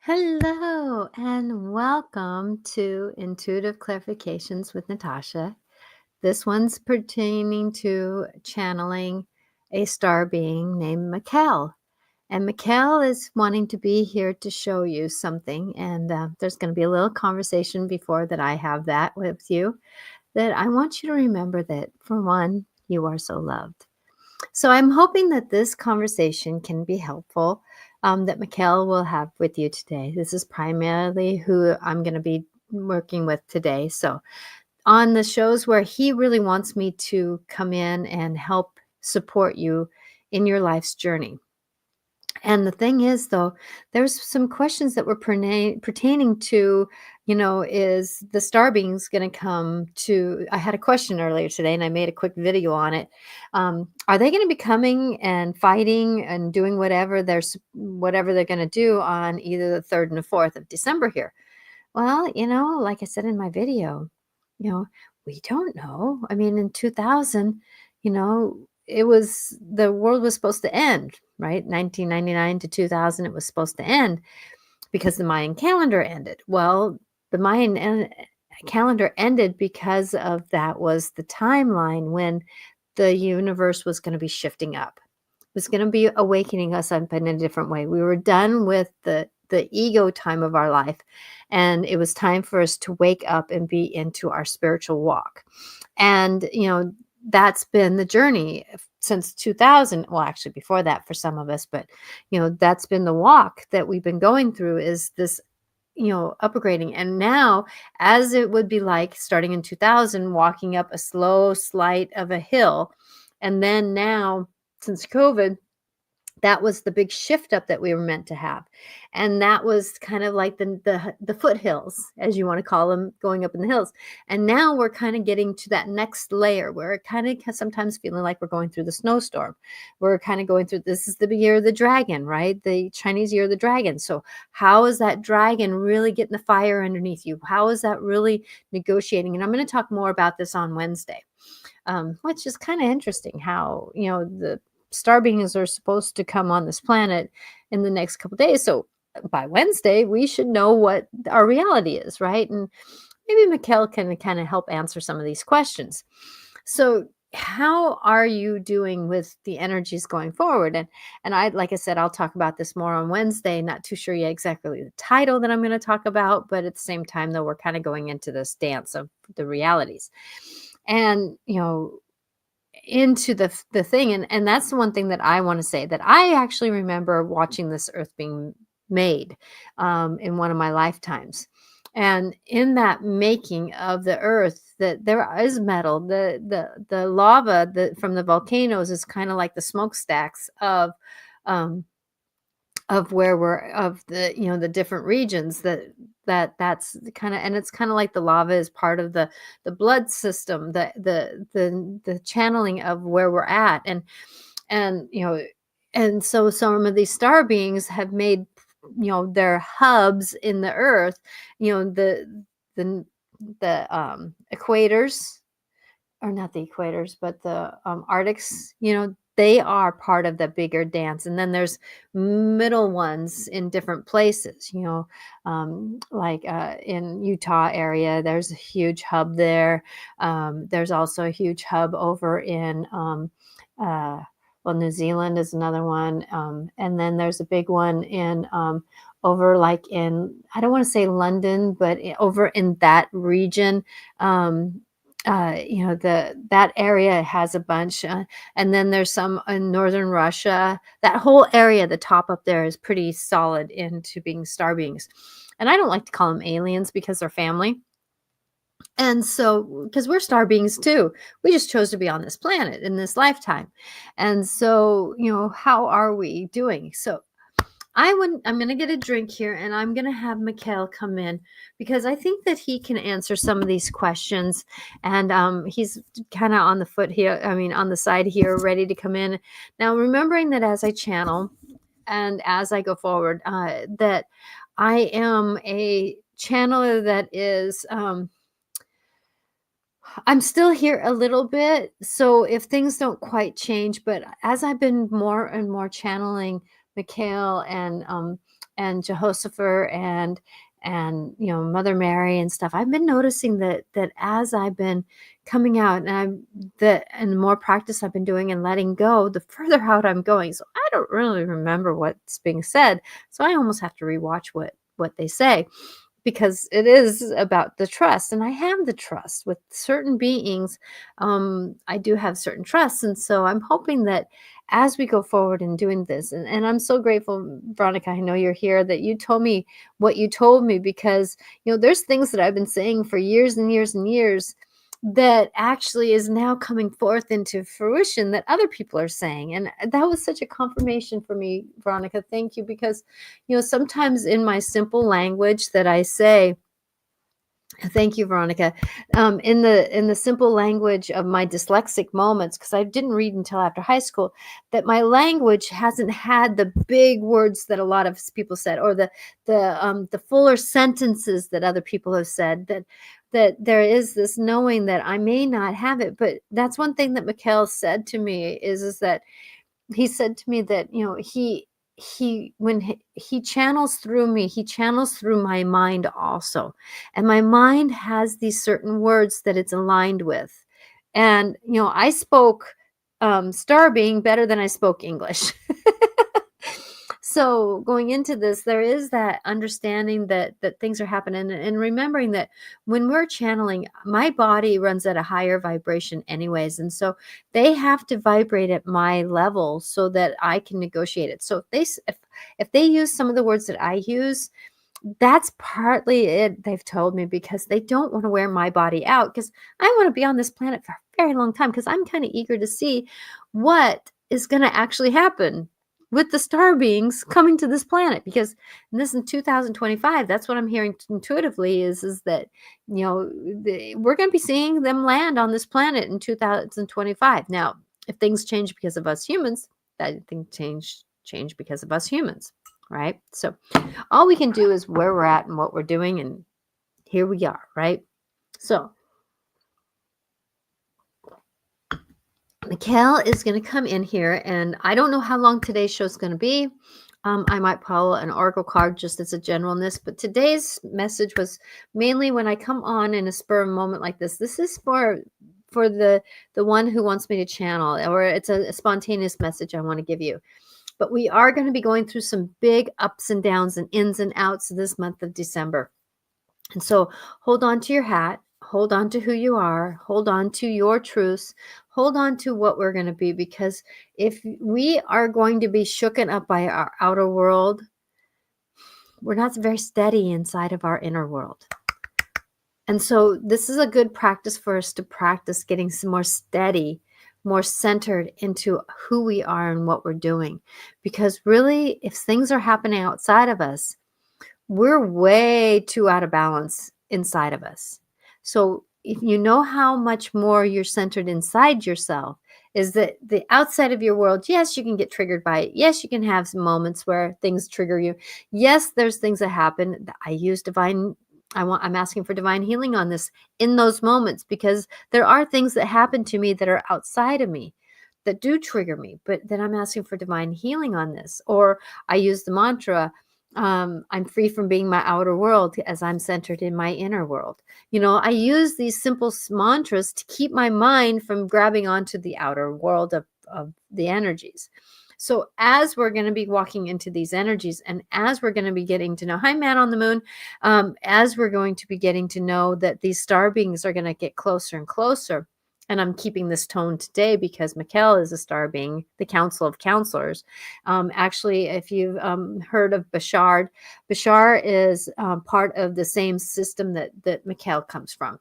Hello and welcome to Intuitive Clarifications with Natasha. This one's pertaining to channeling a star being named Mikael. And Mikael is wanting to be here to show you something. And there's going to be a little conversation before that I have that with you. That I want you to remember that, for one, you are so loved. So I'm hoping that this conversation can be helpful, that Mikhail will have with you today. This is primarily who I'm going to be working with today. So on the shows where he really wants me to come in and help support you in your life's journey. And the thing is, though, there's some questions that were pertaining to, is the star beings going to come to? I had a question earlier today and I made a quick video on it. Are they going to be coming and fighting and doing whatever they're going to do on either the 3rd and the 4th of December here? Well, like I said in my video, we don't know. I mean, in 2000, the world was supposed to end, right? 1999 to 2000, it was supposed to end because the Mayan calendar ended. Well, the calendar ended because of that was the timeline when the universe was going to be shifting up. It was going to be awakening us up in a different way. We were done with the ego time of our life, and it was time for us to wake up and be into our spiritual walk. And that's been the journey since 2000. Well, actually before that for some of us, but that's been the walk that we've been going through, is this upgrading. And now, as it would be like starting in 2000, walking up a slow slight of a hill, and then now, since COVID, that was the big shift up that we were meant to have. And that was kind of like the foothills, as you want to call them, going up in the hills. And now we're kind of getting to that next layer where it kind of sometimes feeling like we're going through the snowstorm. We're kind of going through, this is the year of the dragon, right? The Chinese year of the dragon. So how is that dragon really getting the fire underneath you? How is that really negotiating? And I'm going to talk more about this on Wednesday, which is kind of interesting how, the star beings are supposed to come on this planet in the next couple of days. So by Wednesday, we should know what our reality is, right? And maybe Mikhail can kind of help answer some of these questions. So how are you doing with the energies going forward? And like I said, I'll talk about this more on Wednesday. Not too sure yet exactly the title that I'm going to talk about, but at the same time, though, we're kind of going into this dance of the realities. And, into the thing, and that's the one thing that I want to say, that I actually remember watching this earth being made in one of my lifetimes. And in that making of the earth, that there is metal, the lava from the volcanoes is kind of like the smokestacks of where we're, of the the different regions, that's kind of, and it's kind of like the lava is part of the blood system, the channeling of where we're at. And and so some of these star beings have made their hubs in the earth, the equators, or not the equators, but the Arctics, they are part of the bigger dance. And then there's middle ones in different places, like in Utah area, there's a huge hub there. There's also a huge hub over in, well, New Zealand is another one. And then there's a big one in, over like in, I don't want to say London, but over in that region. That area has a bunch, and then there's some in northern Russia. That whole area, the top up there, is pretty solid into being star beings. And I don't like to call them aliens because they're family. And so, because we're star beings too, we just chose to be on this planet in this lifetime. And so, how are we doing? So I'm going to get a drink here, and I'm going to have Mikhail come in because I think that he can answer some of these questions. And he's kind of on the foot here, on the side here, ready to come in. Now, remembering that as I channel and as I go forward, that I am a channeler that is, I'm still here a little bit. So if things don't quite change, but as I've been more and more channeling Mikhail Jehoshaphat and Mother Mary and stuff. I've been noticing that as I've been coming out and the more practice I've been doing and letting go, the further out I'm going. So I don't really remember what's being said. So I almost have to rewatch what they say, because it is about the trust, and I have the trust with certain beings. I do have certain trusts, and so I'm hoping that as we go forward in doing this, and I'm so grateful, Veronica, I know you're here, that you told me what you told me, because there's things that I've been saying for years and years and years that actually is now coming forth into fruition that other people are saying. And that was such a confirmation for me, Veronica. Thank you. Because, sometimes in my simple language that I say, thank you, Veronica. In the simple language of my dyslexic moments, because I didn't read until after high school, that my language hasn't had the big words that a lot of people said, or the fuller sentences that other people have said. That there is this knowing that I may not have it, but that's one thing that Mikael said to me is that he said to me that he channels through me, he channels through my mind also, and my mind has these certain words that it's aligned with. And I spoke Star Being better than I spoke English. So going into this, there is that understanding that things are happening, and remembering that when we're channeling, my body runs at a higher vibration anyways, and so they have to vibrate at my level so that I can negotiate it. So if they use some of the words that I use, that's partly it, they've told me, because they don't want to wear my body out, because I want to be on this planet for a very long time, because I'm kind of eager to see what is going to actually happen with the star beings coming to this planet. Because this in 2025, that's what I'm hearing intuitively, is that we're going to be seeing them land on this planet in 2025. Now, if things change because of us humans, that thing change because of us humans, right? So all we can do is where we're at and what we're doing, and here we are, right? So Mikael is going to come in here, and I don't know how long today's show is going to be. I might pull an oracle card just as a generalness, but today's message was mainly, when I come on in a spur of a moment like this, this is for the one who wants me to channel, or it's a spontaneous message I want to give you. But we are going to be going through some big ups and downs and ins and outs this month of December. And so hold on to your hat, hold on to who you are, hold on to your truths, hold on to what we're going to be, because if we are going to be shooken up by our outer world, we're not very steady inside of our inner world. And so this is a good practice for us to practice getting some more steady, more centered into who we are and what we're doing. Because really, if things are happening outside of us, we're way too out of balance inside of us. So if you know how much more you're centered inside yourself, is that the outside of your world, yes, you can get triggered by it. Yes, you can have some moments where things trigger you. Yes, there's things that happen. I'm asking for divine healing on this in those moments, because there are things that happen to me that are outside of me that do trigger me, but then I'm asking for divine healing on this. Or I use the mantra, I'm free from being my outer world as I'm centered in my inner world. I use these simple mantras to keep my mind from grabbing onto the outer world of the energies. So as we're going to be walking into these energies, and as we're going to be getting to know, hi, man on the moon, as we're going to be getting to know that these star beings are going to get closer and closer. And I'm keeping this tone today because Mikael is a star being, the Council of Counselors. Actually, if you've heard of Bashar is part of the same system that Mikael comes from.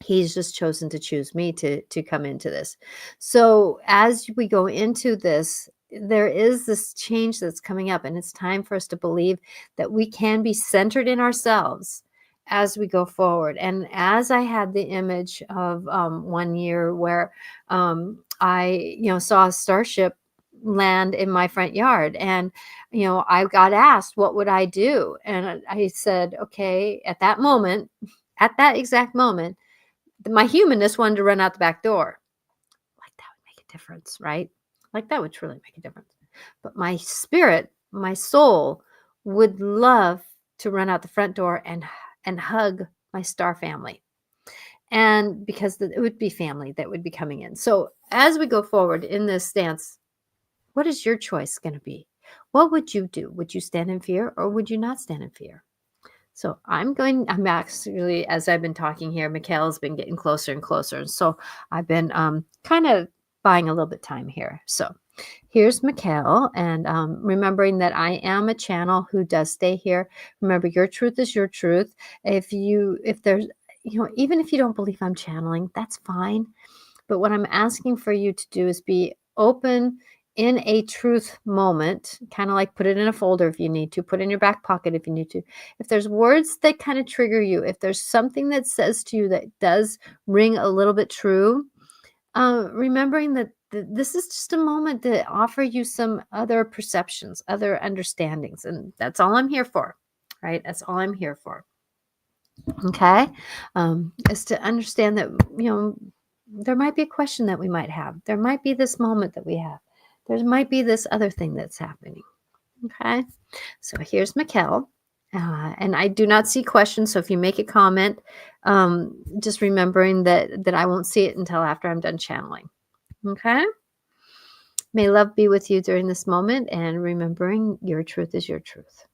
He's just chosen to choose me to come into this. So as we go into this, there is this change that's coming up, and it's time for us to believe that we can be centered in ourselves as we go forward. And as I had the image of one year where I saw a starship land in my front yard, and I got asked what would I do, and I said, okay, at that exact moment, my humanness wanted to run out the back door. Like, that would make a difference, right? Like, that would truly make a difference. But my spirit, my soul, would love to run out the front door and hug my star family. And because it would be family that would be coming in. So as we go forward in this stance, what is your choice going to be? What would you do? Would you stand in fear or would you not stand in fear? So I'm actually, as I've been talking here, Mikael's been getting closer and closer. And so I've been kind of buying a little bit time here. So here's Mikael, and remembering that I am a channel who does stay here. Remember, your truth is your truth. If there's, even if you don't believe I'm channeling, that's fine. But what I'm asking for you to do is be open in a truth moment, kind of like put it in a folder if you need to, put it in your back pocket if you need to. If there's words that kind of trigger you, if there's something that says to you that does ring a little bit true, remembering that this is just a moment to offer you some other perceptions, other understandings. And that's all I'm here for, right? That's all I'm here for. Okay. Is to understand that, there might be a question that we might have. There might be this moment that we have. There might be this other thing that's happening. Okay. So here's Mikael. And I do not see questions. So if you make a comment, just remembering that I won't see it until after I'm done channeling. Okay. May love be with you during this moment, and remembering your truth is your truth.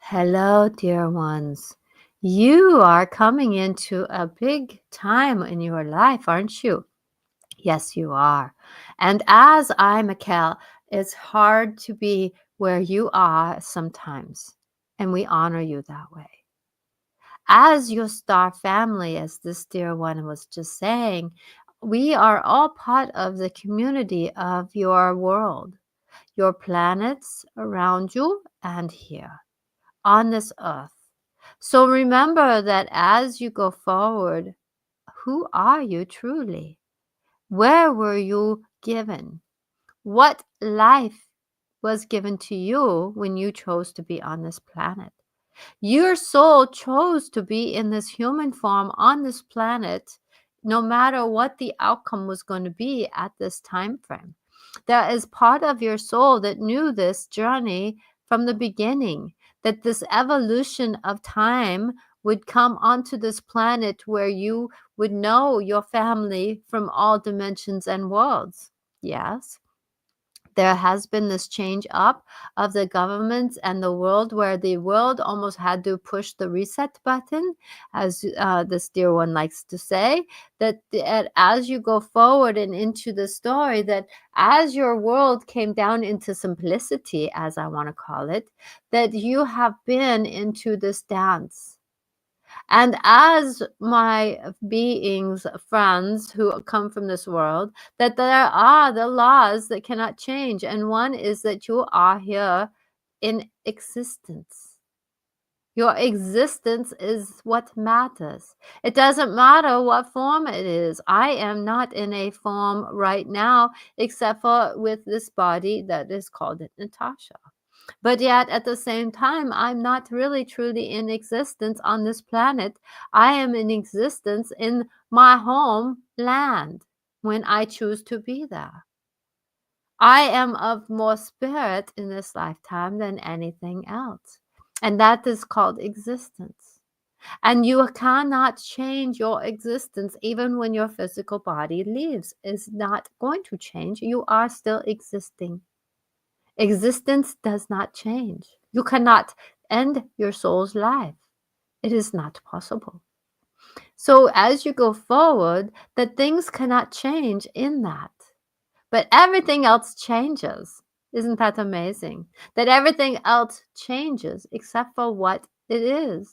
Hello, dear ones. You are coming into a big time in your life, aren't you? Yes, you are. And as I, Mikael, it's hard to be where you are sometimes, and we honor you that way. As your star family, as this dear one was just saying, we are all part of the community of your world, your planets around you and here on this earth. So remember that as you go forward, who are you truly? Where were you given? What life was given to you when you chose to be on this planet? Your soul chose to be in this human form on this planet, no matter what the outcome was going to be at this time frame. There is part of your soul that knew this journey from the beginning, that this evolution of time would come onto this planet where you would know your family from all dimensions and worlds. Yes, there has been this change up of the governments and the world, where the world almost had to push the reset button, as this dear one likes to say, that as you go forward and into the story, that as your world came down into simplicity, as I want to call it, that you have been into this dance. And as my beings, friends who come from this world, that there are the laws that cannot change. And one is that you are here in existence. Your existence is what matters. It doesn't matter what form it is. I am not in a form right now, except for with this body that is called Natasha. But yet, at the same time, I'm not really truly in existence on this planet. I am in existence in my home land when I choose to be there. I am of more spirit in this lifetime than anything else. And that is called existence. And you cannot change your existence even when your physical body leaves. It's not going to change. You are still existing. Existence does not change. You cannot end your soul's life. It is not possible. So as you go forward, that things cannot change in that. But everything else changes. Isn't that amazing? That everything else changes except for what it is.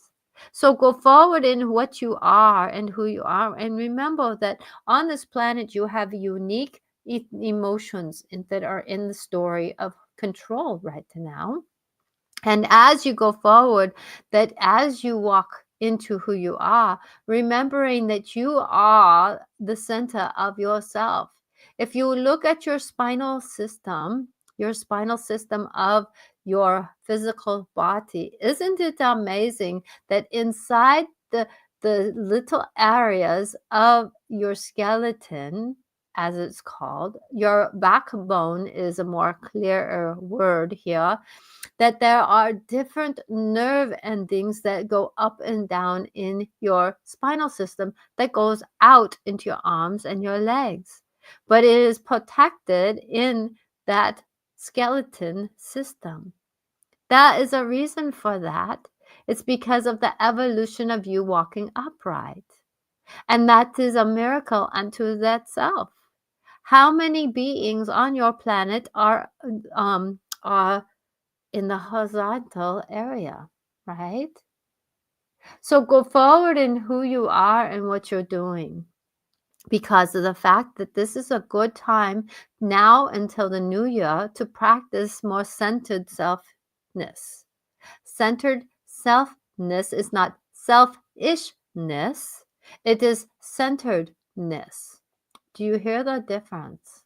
So go forward in what you are and who you are. And remember that on this planet, you have unique emotions that are in the story of control right now. And as you go forward, that as you walk into who you are, remembering that you are the center of yourself. If you look at your spinal system of your physical body, isn't it amazing that inside the little areas of your skeleton, as it's called, your backbone is a more clearer word here, that there are different nerve endings that go up and down in your spinal system that goes out into your arms and your legs. But it is protected in that skeleton system. That is a reason for that. It's because of the evolution of you walking upright. And that is a miracle unto that self. How many beings on your planet are in the horizontal area, right? So go forward in who you are and what you're doing, because of the fact that this is a good time now until the new year to practice more centered selfness. Centered selfness is not selfishness, it is centeredness. Do you hear the difference?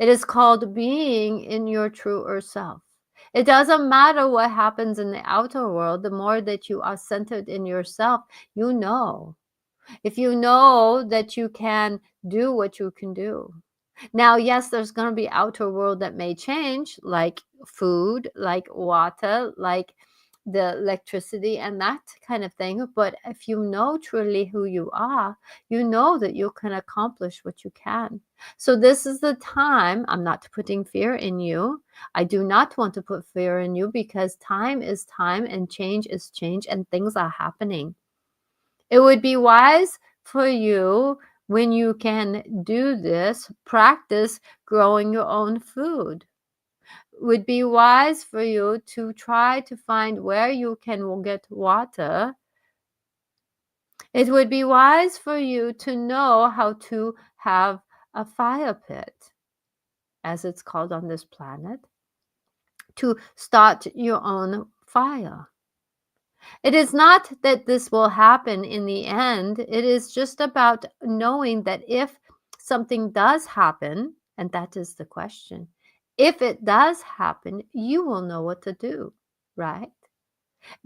It is called being in your truer self. It doesn't matter what happens in the outer world, the more that you are centered in yourself, you know. If you know that you can do what you can do. Now, yes, there's going to be outer world that may change, like food, like water, like the electricity and that kind of thing. But if you know truly who you are, you know that you can accomplish what you can. So this is the time. I'm not putting fear in you. I do not want to put fear in you, because time is time and change is change and things are happening. It would be wise for you, when you can do this, practice growing your own food. Would be wise for you to try to find where you can get water. It would be wise for you to know how to have a fire pit, as it's called on this planet, to start your own fire. It is not that this will happen in the end. It is just about knowing that if something does happen, and that is the question, if it does happen, you will know what to do, right?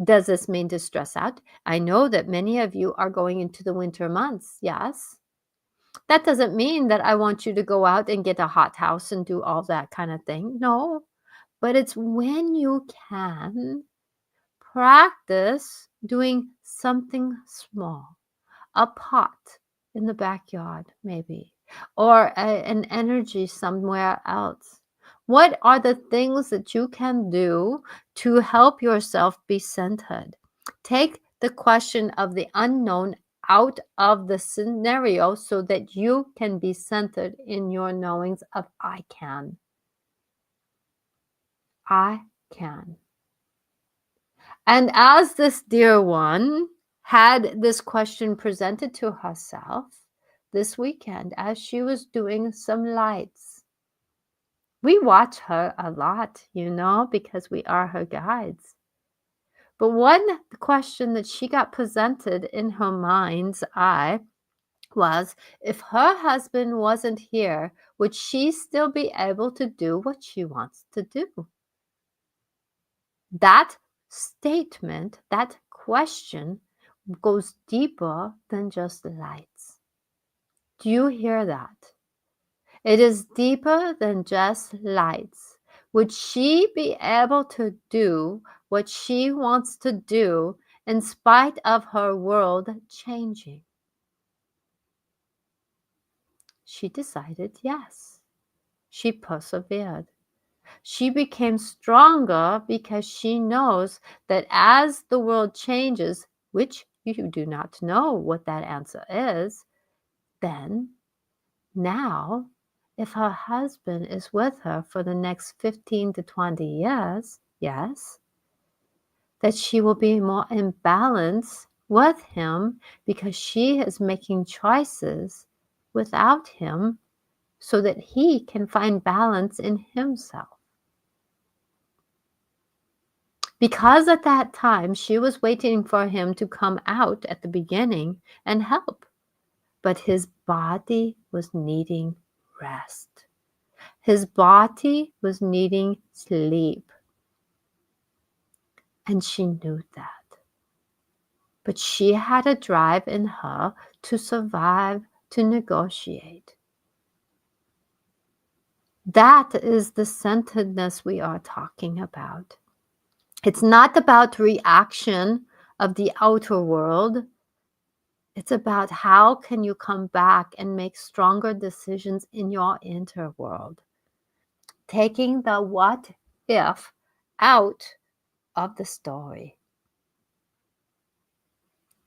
Does this mean to stress out? I know that many of you are going into the winter months, yes. That doesn't mean that I want you to go out and get a hot house and do all that kind of thing. No, but it's when you can practice doing something small, a pot in the backyard, maybe, or an energy somewhere else. What are the things that you can do to help yourself be centered? Take the question of the unknown out of the scenario so that you can be centered in your knowings of I can. I can. And as this dear one had this question presented to herself this weekend as she was doing some lights, we watch her a lot, because we are her guides. But one question that she got presented in her mind's eye was, if her husband wasn't here, would she still be able to do what she wants to do? That statement, that question goes deeper than just lights. Do you hear that? It is deeper than just lights. Would she be able to do what she wants to do in spite of her world changing? She decided yes. She persevered. She became stronger because she knows that as the world changes, which you do not know what that answer is, then now, if her husband is with her for the next 15 to 20 years, yes, that she will be more in balance with him because she is making choices without him so that he can find balance in himself. Because at that time she was waiting for him to come out at the beginning and help. But his body was needing rest. His body was needing sleep. And she knew that. But she had a drive in her to survive, to negotiate. That is the centeredness we are talking about. It's not about reaction of the outer world. It's about how can you come back and make stronger decisions in your inner world. Taking the what if out of the story.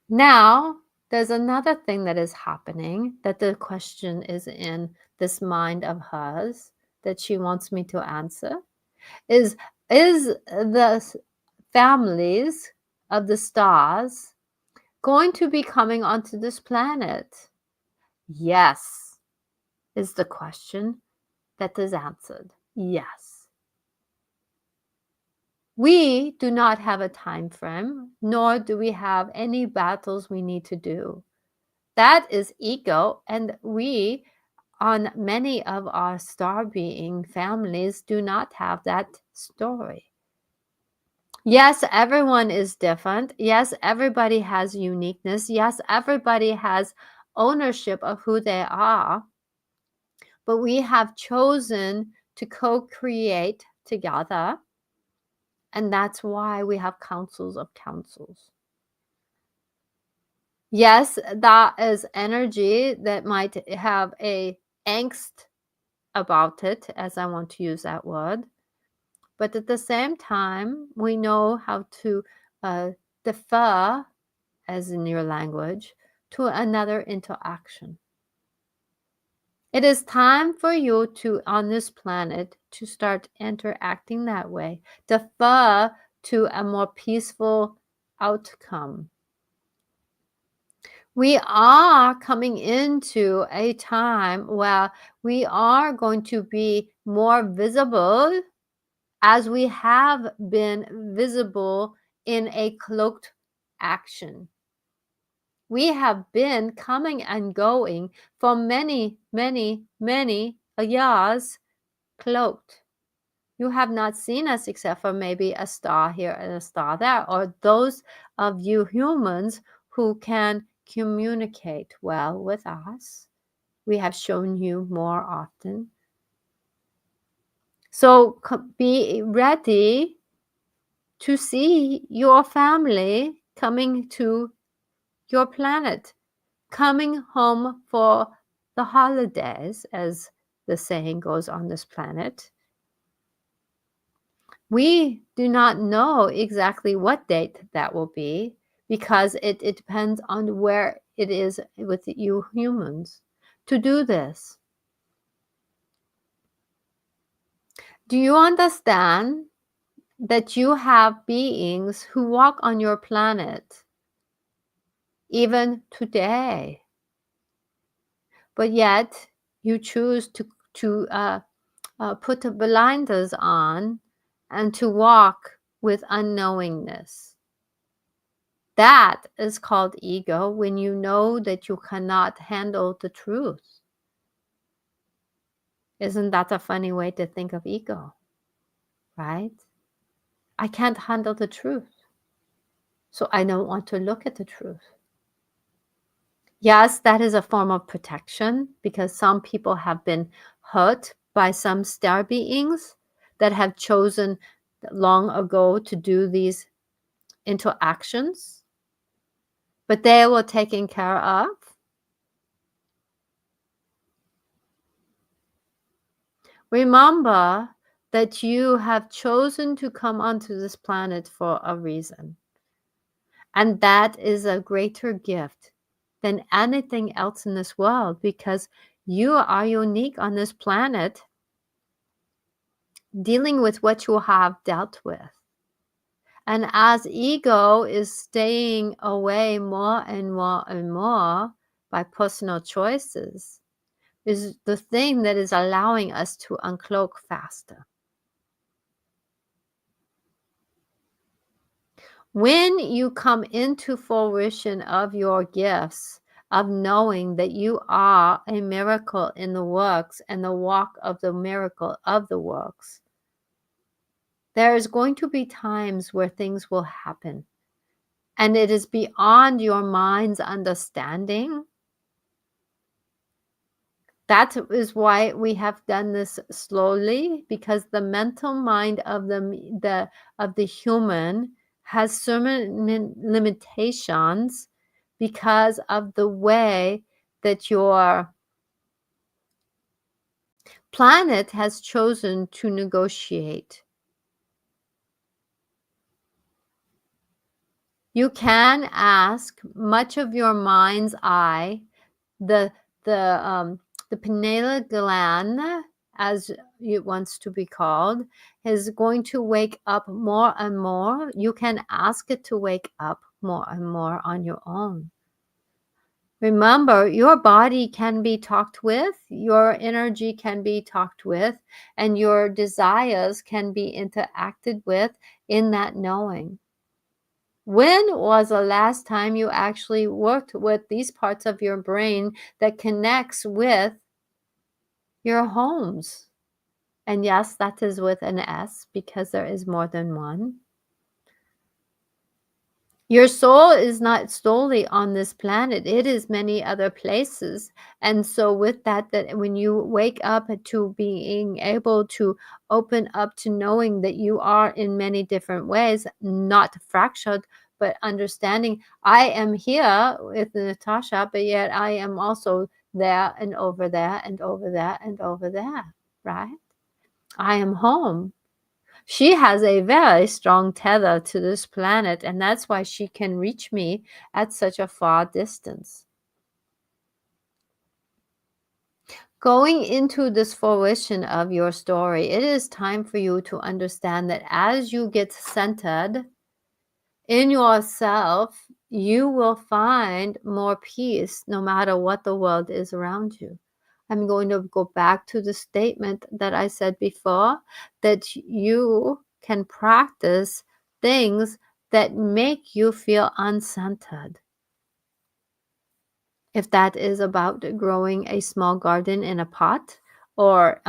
Now, there's another thing that is happening that the question is in this mind of hers that she wants me to answer is the families of the stars going to be coming onto this planet? Yes, is the question that is answered. Yes. We do not have a time frame, nor do we have any battles we need to do. That is ego, and we, on many of our star being families, do not have that story. Yes, everyone is different. Yes, everybody has uniqueness. Yes, everybody has ownership of who they are. But we have chosen to co-create together. And that's why we have councils of councils. Yes, that is energy that might have a angst about it, as I want to use that word. But at the same time, we know how to defer, as in your language, to another interaction. It is time for you to, on this planet, to start interacting that way. Defer to a more peaceful outcome. We are coming into a time where we are going to be more visible as we have been visible in a cloaked action. We have been coming and going for many, many, many years cloaked. You have not seen us except for maybe a star here and a star there, or those of you humans who can communicate well with us. We have shown you more often. So be ready to see your family coming to your planet, coming home for the holidays, as the saying goes on this planet. We do not know exactly what date that will be because it depends on where it is with you humans to do this. Do you understand that you have beings who walk on your planet even today? But yet you choose to put the blinders on and to walk with unknowingness. That is called ego when you know that you cannot handle the truth. Isn't that a funny way to think of ego? Right? I can't handle the truth. So I don't want to look at the truth. Yes, that is a form of protection because some people have been hurt by some star beings that have chosen long ago to do these interactions, but they were taken care of. Remember that you have chosen to come onto this planet for a reason. And that is a greater gift than anything else in this world because you are unique on this planet dealing with what you have dealt with. And as ego is staying away more and more and more by personal choices, is the thing that is allowing us to uncloak faster. When you come into fruition of your gifts, of knowing that you are a miracle in the works and the walk of the miracle of the works, there is going to be times where things will happen. And it is beyond your mind's understanding. That is why we have done this slowly, because the mental mind of the human has certain limitations because of the way that your planet has chosen to negotiate. You can ask much of your mind's eye, the the um, the pineal gland, as it wants to be called, is going to wake up more and more. You can ask it to wake up more and more on your own. Remember, your body can be talked with, your energy can be talked with, and your desires can be interacted with in that knowing. When was the last time you actually worked with these parts of your brain that connects with your homes? And yes, that is with an S because there is more than one. Your soul is not solely on this planet. It is many other places. And so with that when you wake up to being able to open up to knowing that you are in many different ways, not fractured, but understanding I am here with Natasha, but yet I am also there and over there and over there and over there, right? I am home. She has a very strong tether to this planet, and that's why she can reach me at such a far distance. Going into this fruition of your story, it is time for you to understand that as you get centered in yourself, you will find more peace no matter what the world is around you. I'm going to go back to the statement that I said before, that you can practice things that make you feel uncentered. If that is about growing a small garden in a pot, or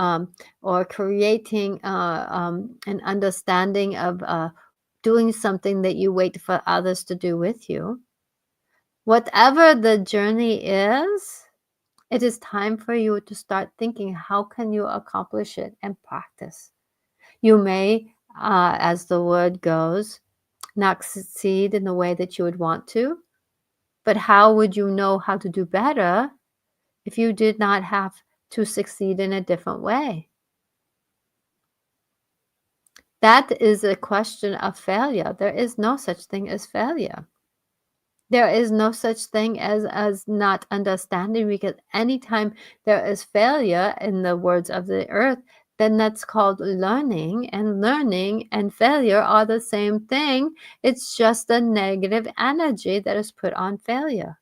creating an understanding of doing something that you wait for others to do with you. Whatever the journey is, it is time for you to start thinking, how can you accomplish it and practice? You may, as the word goes, not succeed in the way that you would want to, but how would you know how to do better if you did not have to succeed in a different way? That is a question of failure. There is no such thing as failure. There is no such thing as not understanding, because anytime there is failure, in the words of the earth, then that's called learning, and learning and failure are the same thing. It's just a negative energy that is put on failure.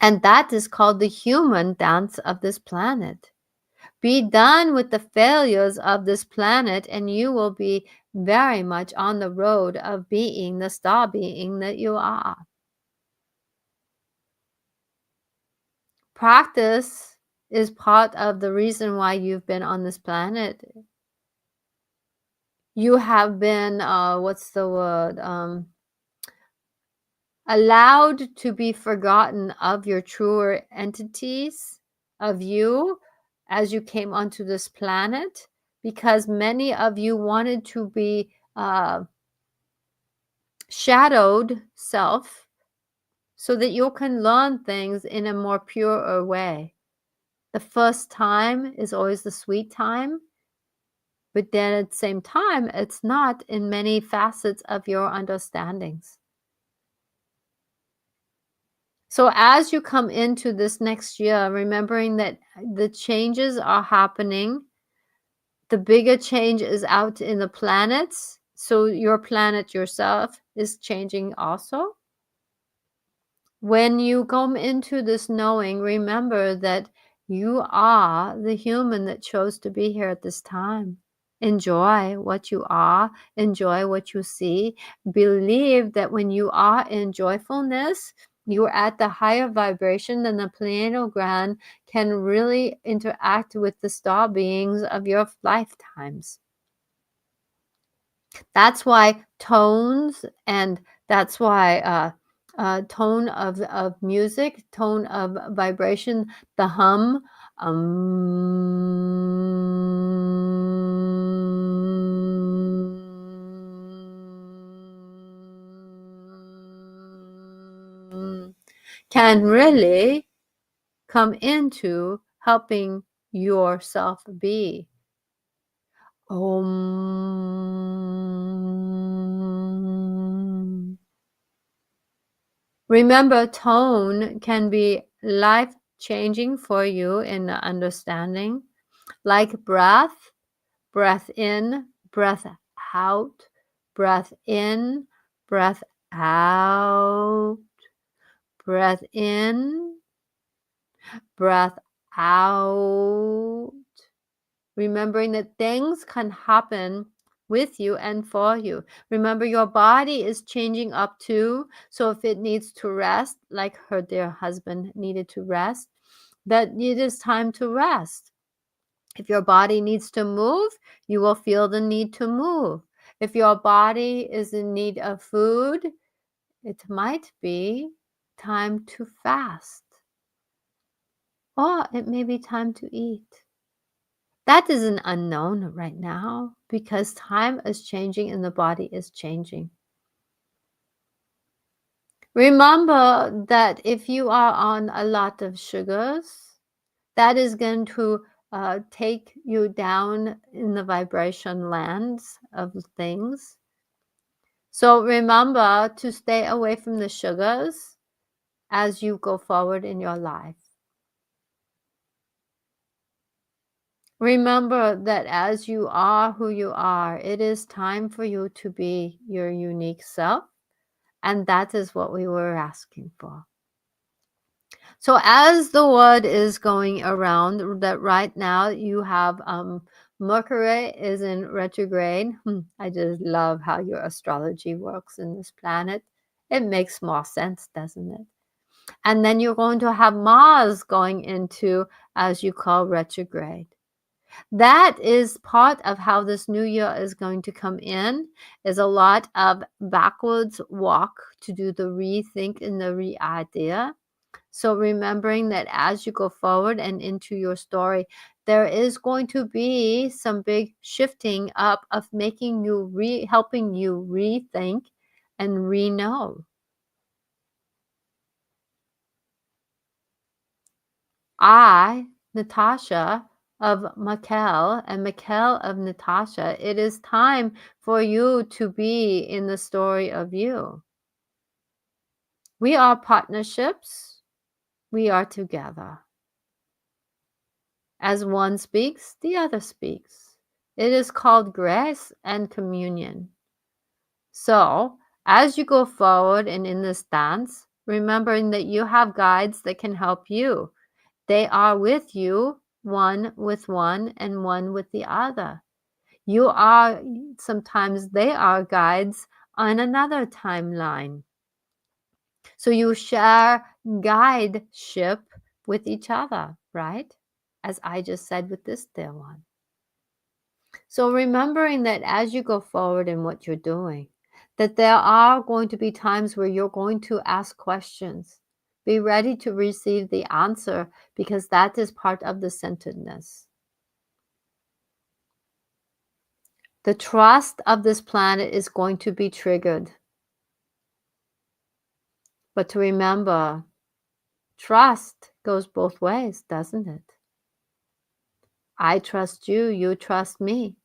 And that is called the human dance of this planet. Be done with the failures of this planet, and you will be very much on the road of being the star being that you are. Practice is part of the reason why you've been on this planet. You have been, what's the word? Allowed to be forgotten of your truer entities, of you, as you came onto this planet, because many of you wanted to be shadowed self so that you can learn things in a more pure way. The first time is always the sweet time, but then at the same time, it's not in many facets of your understandings. So as you come into this next year, remembering that the changes are happening, the bigger change is out in the planets. So your planet yourself is changing also. When you come into this knowing, remember that you are the human that chose to be here at this time. Enjoy what you are, enjoy what you see. Believe that when you are in joyfulness, you're at the higher vibration, then the pineal gland can really interact with the star beings of your lifetimes. That's why tones, and that's why tone of music, tone of vibration, the hum, can really come into helping yourself be. Om. Remember, tone can be life-changing for you in the understanding, like breath, breath in, breath out, breath in, breath out, breath in, breath out. Remembering that things can happen with you and for you. Remember, your body is changing up too. So if it needs to rest, like her dear husband needed to rest, that it is time to rest. If your body needs to move, you will feel the need to move. If your body is in need of food, it might be time to fast. Or it may be time to eat. That is an unknown right now because time is changing and the body is changing. Remember that if you are on a lot of sugars, that is going to take you down in the vibration lands of things. So remember to stay away from the sugars as you go forward in your life. Remember that as you are who you are, it is time for you to be your unique self. And that is what we were asking for. So as the word is going around that right now you have Mercury is in retrograde. I just love how your astrology works in this planet. It makes more sense, doesn't it? And then you're going to have Mars going into, as you call, retrograde. That is part of how this new year is going to come in, is a lot of backwards walk to do the rethink and the re-idea. So remembering that as you go forward and into your story, there is going to be some big shifting up of making you helping you rethink and re-know. I, Natasha of Mikael, and Mikael of Natasha, it is time for you to be in the story of you. We are partnerships. We are together. As one speaks, the other speaks. It is called grace and communion. So, as you go forward and in this dance, remembering that you have guides that can help you. They are with you, one with one and one with the other. You are, sometimes they are guides on another timeline. So you share guideship with each other, right? As I just said with this dear one. So remembering that as you go forward in what you're doing, that there are going to be times where you're going to ask questions. Be ready to receive the answer because that is part of the centeredness. The trust of this planet is going to be triggered. But to remember, trust goes both ways, doesn't it? I trust you, you trust me.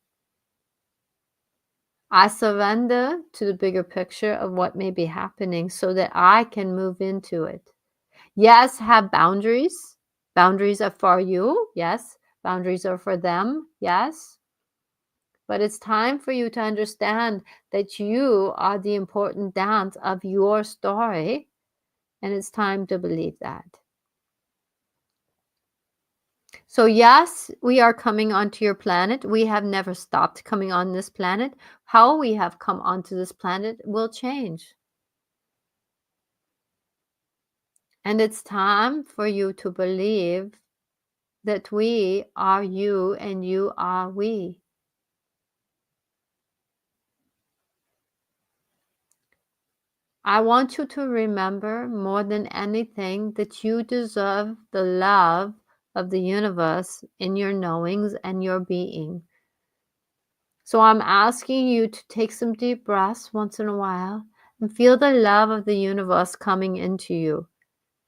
I surrender to the bigger picture of what may be happening so that I can move into it. Yes, have boundaries. Boundaries are for you. Yes. Boundaries are for them. Yes. But it's time for you to understand that you are the important dance of your story. And it's time to believe that. So, yes, we are coming onto your planet. We have never stopped coming on this planet. How we have come onto this planet will change. And it's time for you to believe that we are you and you are we. I want you to remember more than anything that you deserve the love of the universe in your knowings and your being. So I'm asking you to take some deep breaths once in a while and feel the love of the universe coming into you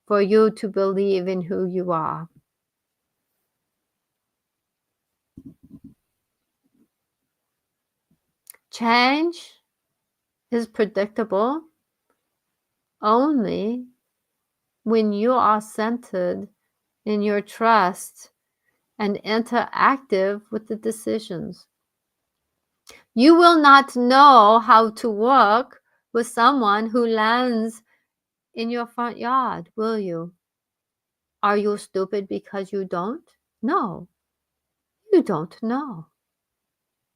for you to believe in who you are. Change is predictable only when you are centered in your trust and interactive with the decisions. You will not know how to work with someone who lands in your front yard, will you? Are you stupid because you don't? No, you don't know.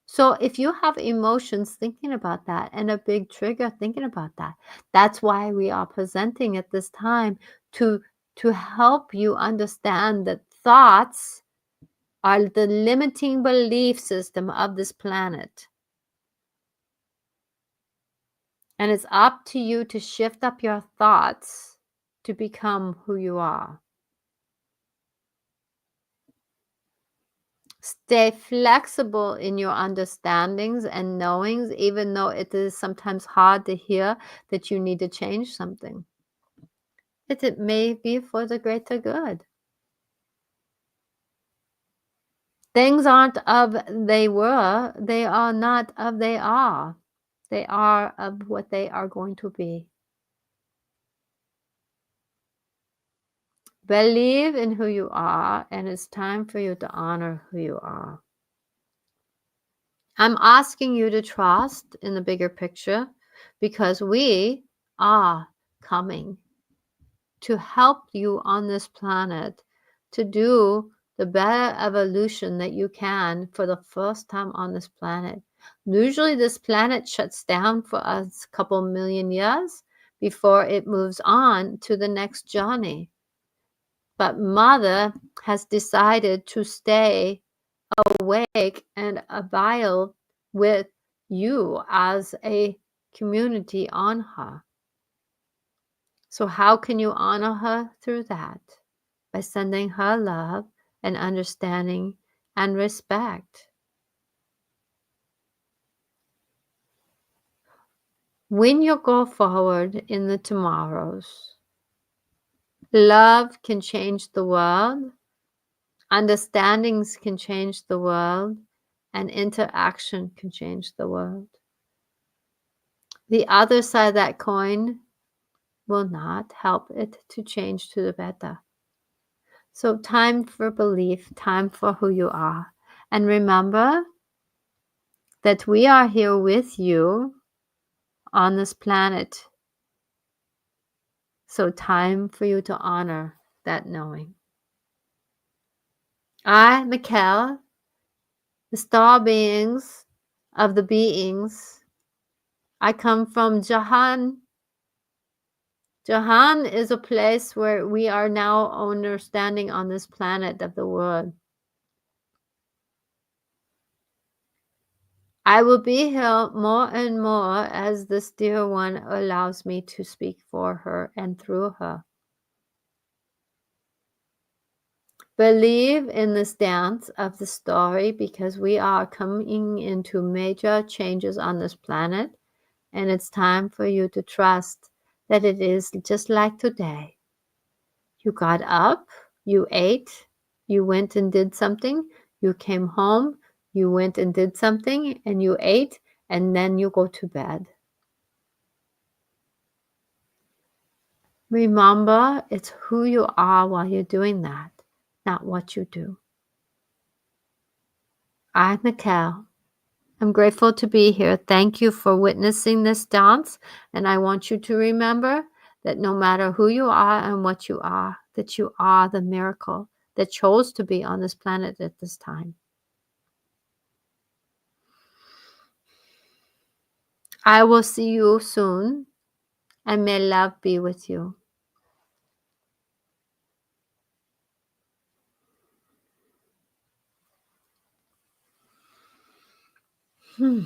So if you have emotions thinking about that and a big trigger thinking about that, that's why we are presenting at this time to help you understand that thoughts are the limiting belief system of this planet. And it's up to you to shift up your thoughts to become who you are. Stay flexible in your understandings and knowings, even though it is sometimes hard to hear that you need to change something. It may be for the greater good. Things aren't of they were, they are not of they are. They are of what they are going to be. Believe in who you are, and it's time for you to honor who you are. I'm asking you to trust in the bigger picture because we are coming to help you on this planet to do the better evolution that you can for the first time on this planet. Usually, this planet shuts down for a couple million years before it moves on to the next journey. But Mother has decided to stay awake and abide with you as a community on her. So, how can you honor her through that? By sending her love and understanding and respect. When you go forward in the tomorrows, love can change the world, understandings can change the world, and interaction can change the world. The other side of that coin will not help it to change to the better. So, time for belief, time for who you are. And remember that we are here with you on this planet. So, time for you to honor that knowing. I, Mikael, the star beings of the beings, I come from Jahan. Jahan is a place where we are now understanding on this planet of the world. I will be here more and more as this dear one allows me to speak for her and through her. Believe in this dance of the story because we are coming into major changes on this planet, and it's time for you to trust that it is just like today. You got up, you ate, you went and did something, you came home, you went and did something, and you ate, and then you go to bed. Remember, it's who you are while you're doing that, not what you do. I'm Mikael. I'm grateful to be here. Thank you for witnessing this dance. And I want you to remember that no matter who you are and what you are, that you are the miracle that chose to be on this planet at this time. I will see you soon, and may love be with you. Hmm.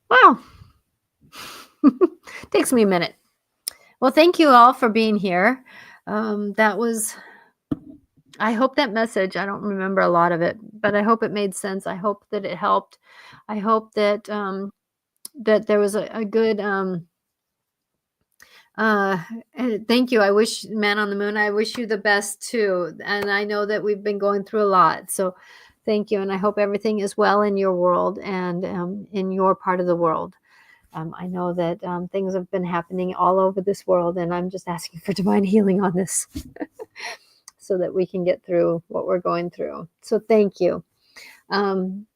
Wow. Takes me a minute. Well, thank you all for being here. That was, I hope that message, I don't remember a lot of it, but I hope it made sense. I hope that it helped. I hope that that there was a good uh thank you. I wish Man on the Moon, I wish you the best too. And I know that we've been going through a lot. So thank you. And I hope everything is well in your world and in your part of the world. I know that things have been happening all over this world, and I'm just asking for divine healing on this so that we can get through what we're going through. So thank you. Um,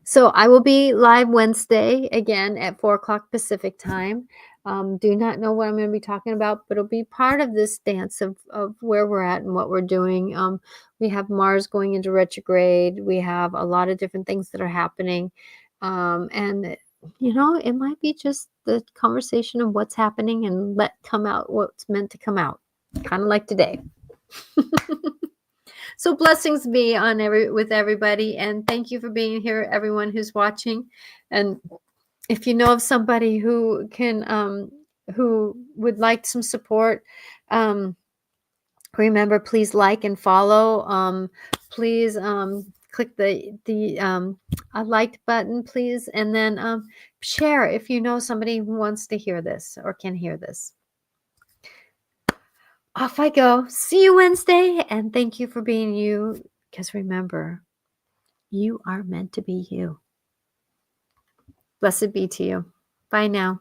so I will be live Wednesday again at 4 o'clock Pacific time. Do not know what I'm going to be talking about, but it'll be part of this dance of where we're at and what we're doing. We have Mars going into retrograde. We have a lot of different things that are happening. And it might be just the conversation of what's happening and let come out what's meant to come out, kind of like today. So blessings be on with everybody, and thank you for being here, everyone who's watching. And if you know of somebody who can, who would like some support, remember, please like and follow. Please click the a like button, please, and then share if you know somebody who wants to hear this or can hear this. Off I go. See you Wednesday, and thank you for being you. Because remember, you are meant to be you. Blessed be to you. Bye now.